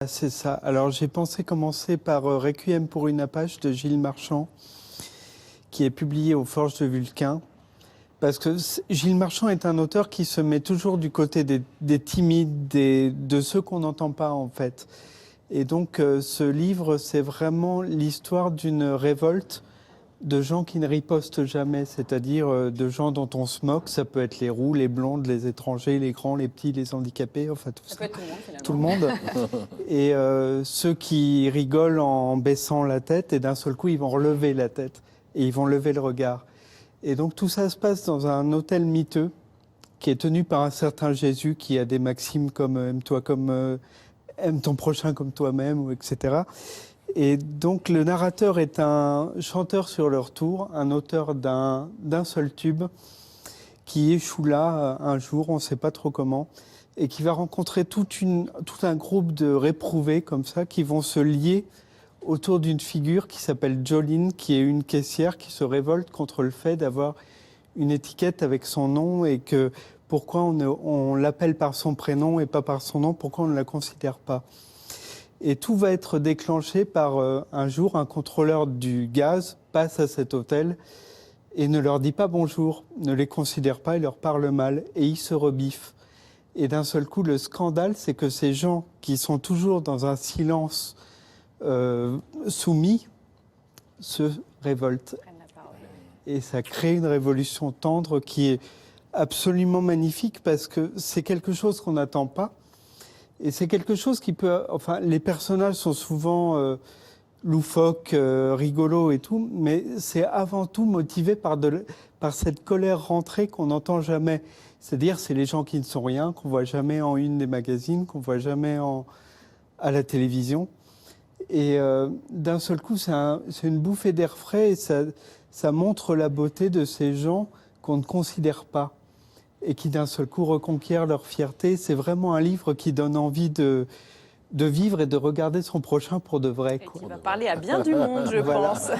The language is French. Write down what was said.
C'est ça. Alors j'ai pensé commencer par Requiem pour une Apache de Gilles Marchand, qui est publié aux Forges de Vulcain. Parce que Gilles Marchand est un auteur qui se met toujours du côté des timides, de ceux qu'on n'entend pas en fait. Et donc ce livre, c'est vraiment l'histoire d'une révolte de gens qui ne ripostent jamais, c'est-à-dire de gens dont on se moque. Ça peut être les roux, les blondes, les étrangers, les grands, les petits, les handicapés, enfin tout ça. Ça peut être tout le monde finalement. Tout le monde. Et ceux qui rigolent en baissant la tête, et d'un seul coup, ils vont relever la tête et ils vont lever le regard. Et donc tout ça se passe dans un hôtel miteux qui est tenu par un certain Jésus qui a des maximes comme aime-toi comme aime ton prochain comme toi-même, ou etc. Et donc le narrateur est un chanteur sur leur tour, un auteur d'un seul tube qui échoue là un jour, on ne sait pas trop comment, et qui va rencontrer tout un groupe de réprouvés comme ça qui vont se lier autour d'une figure qui s'appelle Jolene, qui est une caissière qui se révolte contre le fait d'avoir une étiquette avec son nom et que pourquoi on l'appelle par son prénom et pas par son nom, pourquoi on ne la considère pas. Et tout va être déclenché par un jour, un contrôleur du gaz passe à cet hôtel et ne leur dit pas bonjour, ne les considère pas et leur parle mal et ils se rebiffent. Et d'un seul coup, le scandale, c'est que ces gens qui sont toujours dans un silence soumis se révoltent. Et ça crée une révolution tendre qui est absolument magnifique parce que c'est quelque chose qu'on n'attend pas. Et c'est quelque chose qui peut... Enfin, les personnages sont souvent loufoques, rigolos et tout, mais c'est avant tout motivé par cette colère rentrée qu'on n'entend jamais. C'est-à-dire, c'est les gens qui ne sont rien, qu'on voit jamais en une des magazines, qu'on voit jamais à la télévision. Et d'un seul coup, c'est une bouffée d'air frais et ça montre la beauté de ces gens qu'on ne considère pas et qui d'un seul coup reconquièrent leur fierté. C'est vraiment un livre qui donne envie de vivre et de regarder son prochain pour de vrai. Et qui va parler à bien du monde, je pense.